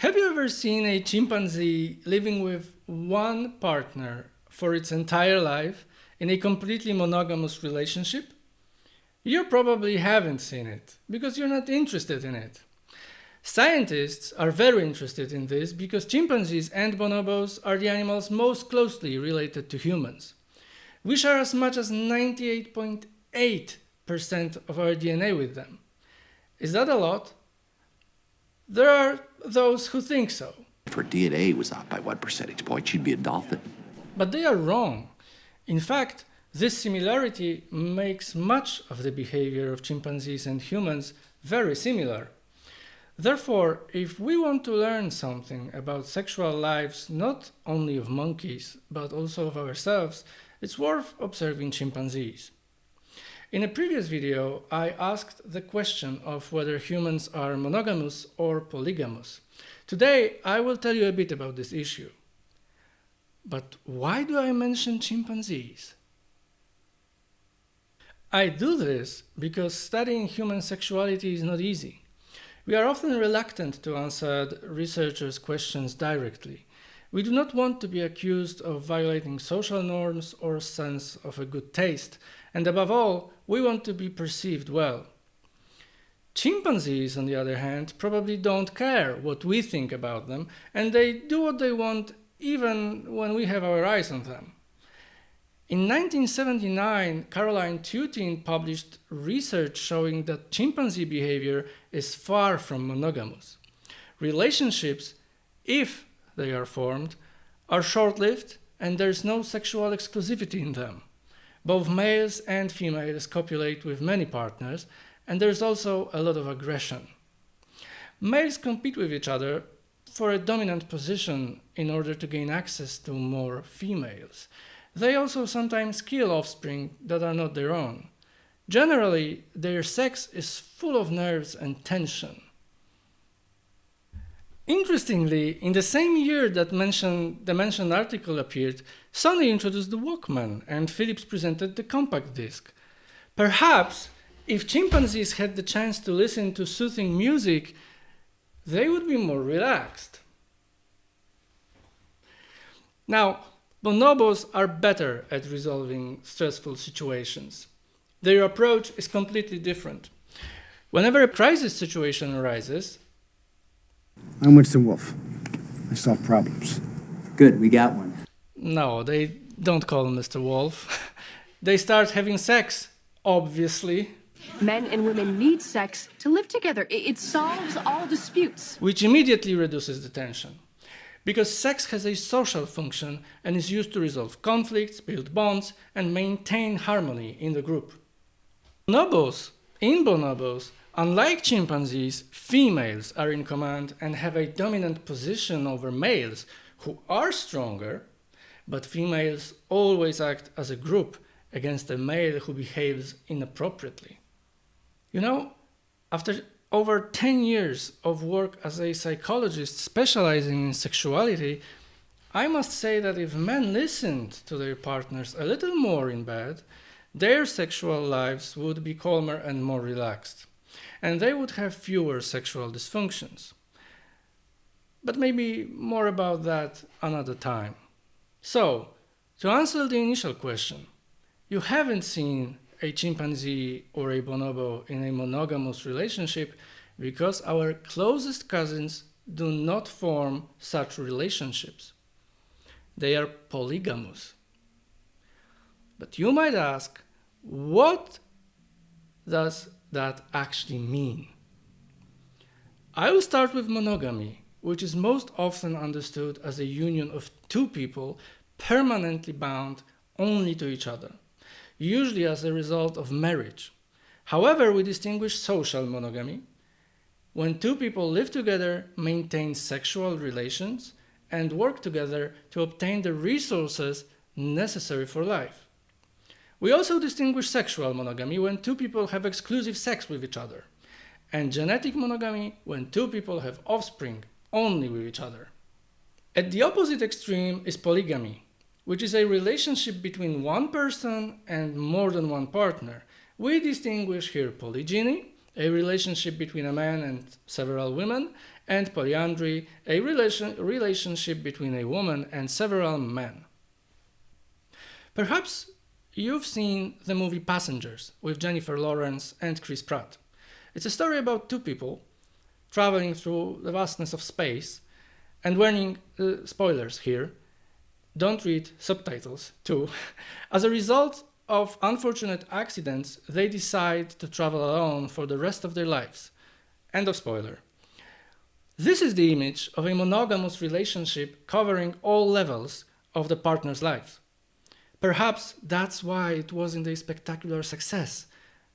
Have you ever seen a chimpanzee living with one partner for its entire life in a completely monogamous relationship? You probably haven't seen it because you're not interested in it. Scientists are very interested in this because chimpanzees and bonobos are the animals most closely related to humans. We share as much as 98.8% of our DNA with them. Is that a lot? There are those who think so. If her DNA was off by 1 percentage point, she'd be a dolphin. But they are wrong. In fact, this similarity makes much of the behavior of chimpanzees and humans very similar. Therefore, if we want to learn something about sexual lives not only of monkeys, but also of ourselves, it's worth observing chimpanzees. In a previous video, I asked the question of whether humans are monogamous or polygamous. Today, I will tell you a bit about this issue. But why do I mention chimpanzees? I do this because studying human sexuality is not easy. We are often reluctant to answer researchers' questions directly. We do not want to be accused of violating social norms or sense of a good taste, and above all, we want to be perceived well. Chimpanzees, on the other hand, probably don't care what we think about them, and they do what they want even when we have our eyes on them. In 1979, Caroline Tutin published research showing that chimpanzee behavior is far from monogamous. Relationships, if they are formed, are short-lived and there's no sexual exclusivity in them. Both males and females copulate with many partners, and there's also a lot of aggression. Males compete with each other for a dominant position in order to gain access to more females. They also sometimes kill offspring that are not their own. Generally, their sex is full of nerves and tension. Interestingly, in the same year that the mentioned article appeared, Sony introduced the Walkman and Philips presented the compact disc. Perhaps, if chimpanzees had the chance to listen to soothing music, they would be more relaxed. Now, bonobos are better at resolving stressful situations. Their approach is completely different. Whenever a crisis situation arises, I'm Winston Wolfe. I solve problems. Good, we got one. no, they don't call him Mr. Wolf. They start having sex, obviously, Men and women need sex to live together. It solves all disputes. which immediately reduces the tension. Because sex has a social function and is used to resolve conflicts, build bonds, and maintain harmony in the group. In bonobos, unlike chimpanzees, females are in command and have a dominant position over males who are stronger, but females always act as a group against a male who behaves inappropriately. You know, after over 10 years of work as a psychologist specializing in sexuality, I must say that if men listened to their partners a little more in bed, their sexual lives would be calmer and more relaxed, and they would have fewer sexual dysfunctions. But maybe more about that another time. So, to answer the initial question, you haven't seen a chimpanzee or a bonobo in a monogamous relationship because our closest cousins do not form such relationships. They are polygamous. But you might ask, what does that actually mean? I will start with monogamy, which is most often understood as a union of two people permanently bound only to each other, usually as a result of marriage. However, we distinguish social monogamy, when two people live together, maintain sexual relations, and work together to obtain the resources necessary for life. We also distinguish sexual monogamy when two people have exclusive sex with each other, and genetic monogamy when two people have offspring only with each other. At the opposite extreme is polygamy, which is a relationship between one person and more than one partner. We distinguish here polygyny, a relationship between a man and several women, and polyandry, a relationship between a woman and several men. Perhaps you've seen the movie Passengers with Jennifer Lawrence and Chris Pratt. It's a story about two people traveling through the vastness of space and warning, spoilers here, don't read subtitles too. As a result of unfortunate accidents, they decide to travel alone for the rest of their lives. End of spoiler. This is the image of a monogamous relationship covering all levels of the partner's life. Perhaps that's why it wasn't a spectacular success.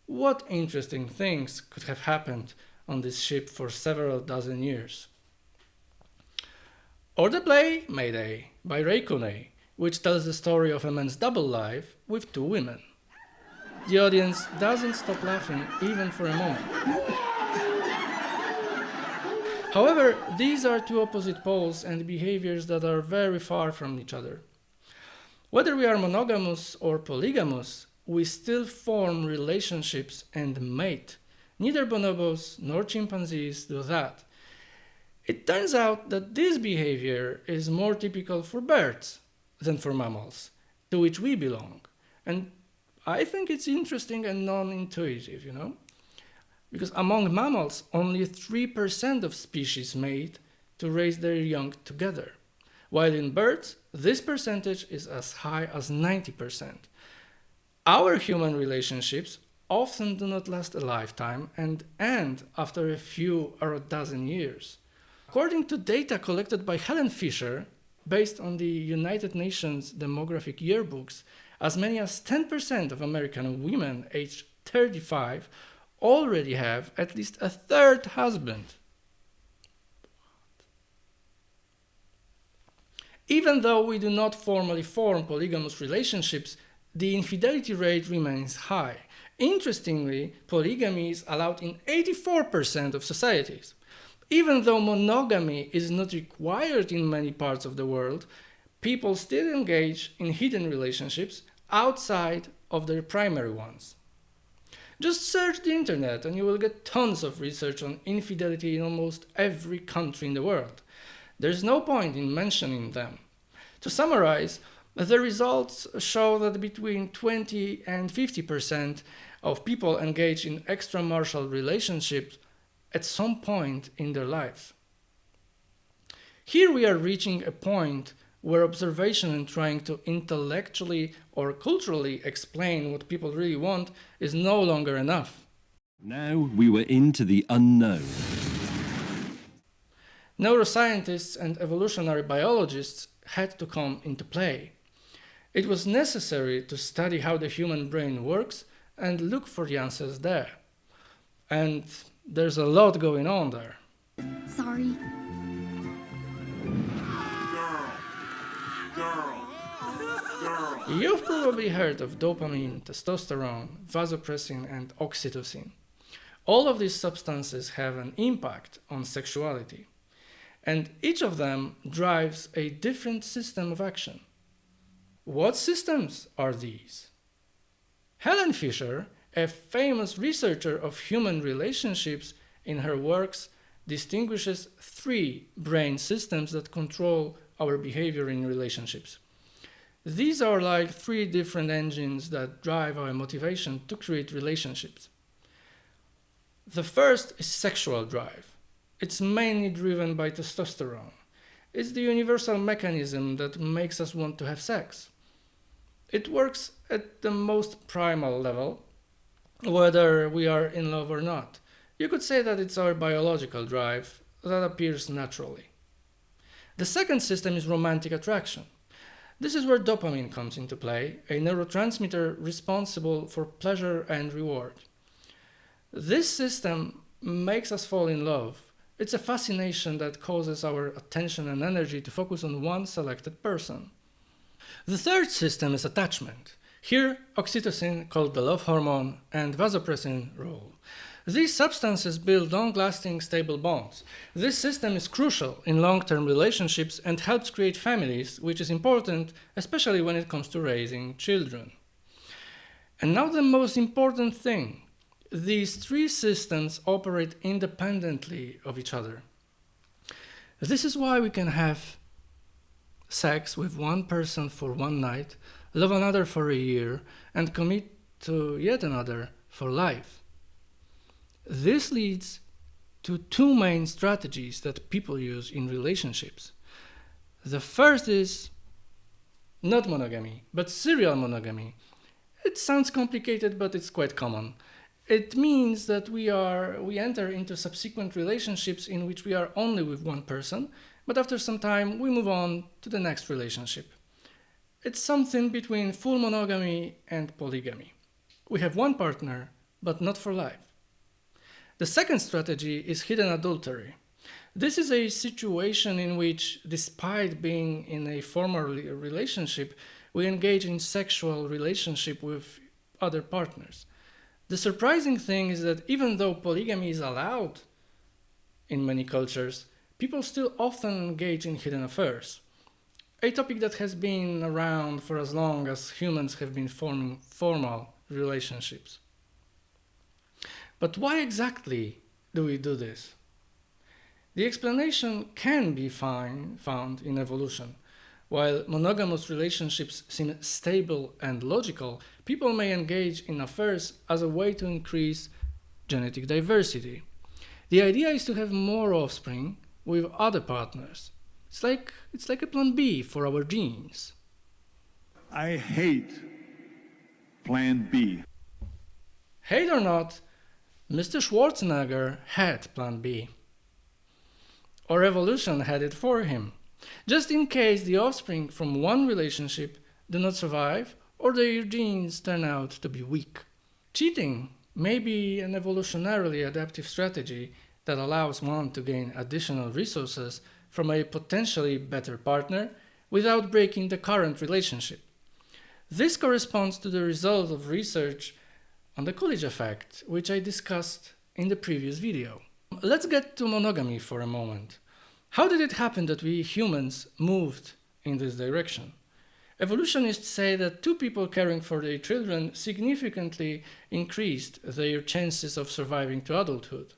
What interesting things could have happened on this ship for several dozen years? Or the play Mayday by Ray Cooney, which tells the story of a man's double life with two women. The audience doesn't stop laughing even for a moment. However, these are two opposite poles and behaviors that are very far from each other. Whether we are monogamous or polygamous, we still form relationships and mate. Neither bonobos nor chimpanzees do that. It turns out that this behavior is more typical for birds than for mammals, to which we belong. And I think it's interesting and non-intuitive, Because among mammals, only 3% of species mate to raise their young together, while in birds, this percentage is as high as 90%. Our human relationships often do not last a lifetime and end after a few or a dozen years. According to data collected by Helen Fisher, based on the United Nations demographic yearbooks, as many as 10% of American women aged 35 already have at least a third husband. Even though we do not formally form polygamous relationships, the infidelity rate remains high. Interestingly, polygamy is allowed in 84% of societies. Even though monogamy is not required in many parts of the world, people still engage in hidden relationships outside of their primary ones. Just search the internet and you will get tons of research on infidelity in almost every country in the world. There's no point in mentioning them. To summarize, the results show that between 20 and 50% of people engage in extramarital relationships at some point in their lives. Here we are reaching a point where observation and trying to intellectually or culturally explain what people really want is no longer enough. Now we were into the unknown. Neuroscientists and evolutionary biologists had to come into play. It was necessary to study how the human brain works and look for the answers there. And there's a lot going on there. Sorry. You've probably heard of dopamine, testosterone, vasopressin, and oxytocin. All of these substances have an impact on sexuality, and each of them drives a different system of action. What systems are these? Helen Fisher, a famous researcher of human relationships, in her works distinguishes 3 brain systems that control our behavior in relationships. These are like 3 different engines that drive our motivation to create relationships. The first is sexual drive. It's mainly driven by testosterone. It's the universal mechanism that makes us want to have sex. It works at the most primal level, whether we are in love or not. You could say that it's our biological drive that appears naturally. The second system is romantic attraction. This is where dopamine comes into play, a neurotransmitter responsible for pleasure and reward. This system makes us fall in love. It's a fascination that causes our attention and energy to focus on one selected person. The third system is attachment. Here, oxytocin, called the love hormone, and vasopressin rule. These substances build long-lasting, stable bonds. This system is crucial in long-term relationships and helps create families, which is important, especially when it comes to raising children. And now the most important thing. These 3 systems operate independently of each other. This is why we can have sex with one person for one night, love another for a year, and commit to yet another for life. This leads to two main strategies that people use in relationships. The first is not monogamy, but serial monogamy. It sounds complicated, but it's quite common. It means that we enter into subsequent relationships in which we are only with one person, but after some time we move on to the next relationship. It's something between full monogamy and polygamy. We have one partner, but not for life. The second strategy is hidden adultery. This is a situation in which, despite being in a formal relationship, we engage in sexual relationship with other partners. The surprising thing is that even though polygamy is allowed in many cultures, people still often engage in hidden affairs, a topic that has been around for as long as humans have been forming formal relationships. But why exactly do we do this? The explanation can be found in evolution. While monogamous relationships seem stable and logical, people may engage in affairs as a way to increase genetic diversity. The idea is to have more offspring with other partners. It's like a plan B for our genes. I hate Plan B. Hate or not, Mr. Schwarzenegger had Plan B. Or evolution had it for him, just in case the offspring from one relationship do not survive or their genes turn out to be weak. Cheating may be an evolutionarily adaptive strategy that allows one to gain additional resources from a potentially better partner without breaking the current relationship. This corresponds to the result of research on the Coolidge effect, which I discussed in the previous video. Let's get to monogamy for a moment. How did it happen that we humans moved in this direction? Evolutionists say that two people caring for their children significantly increased their chances of surviving to adulthood.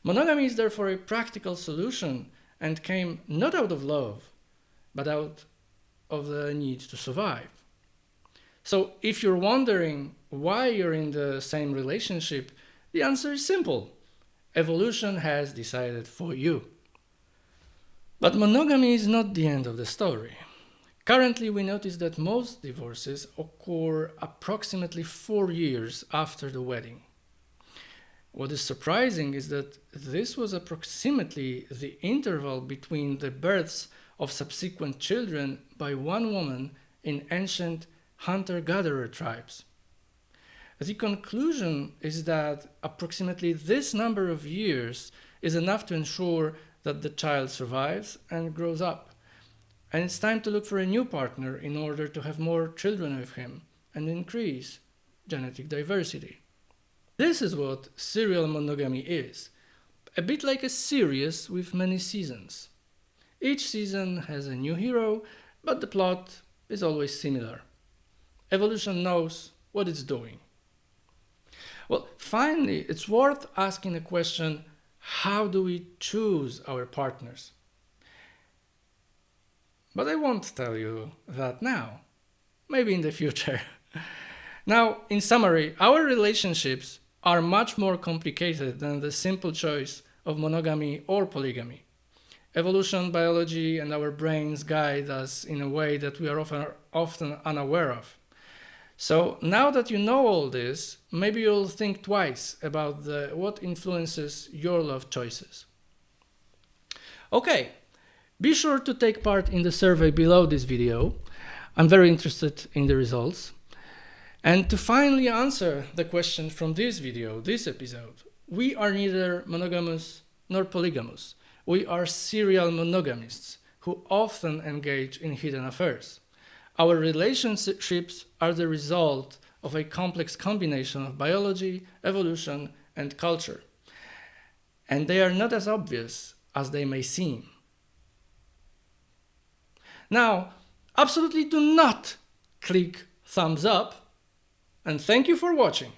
Monogamy is therefore a practical solution and came not out of love, but out of the need to survive. So if you're wondering why you're in the same relationship, the answer is simple. Evolution has decided for you. But monogamy is not the end of the story. Currently, we notice that most divorces occur approximately 4 years after the wedding. What is surprising is that this was approximately the interval between the births of subsequent children by one woman in ancient hunter-gatherer tribes. The conclusion is that approximately this number of years is enough to ensure that the child survives and grows up. And it's time to look for a new partner in order to have more children with him and increase genetic diversity. This is what serial monogamy is, a bit like a series with many seasons. Each season has a new hero, but the plot is always similar. Evolution knows what it's doing. Well, finally, it's worth asking a question: how do we choose our partners? But I won't tell you that now. Maybe in the future. Now, in summary, our relationships are much more complicated than the simple choice of monogamy or polygamy. Evolution, biology, and our brains guide us in a way that we are often unaware of. So now that you know all this, maybe you'll think twice about what influences your love choices. Okay, be sure to take part in the survey below this video. I'm very interested in the results. And to finally answer the question from this video, this episode, we are neither monogamous nor polygamous. We are serial monogamists who often engage in hidden affairs. Our relationships are the result of a complex combination of biology, evolution, and culture. And they are not as obvious as they may seem. Now, absolutely do not click thumbs up, and thank you for watching.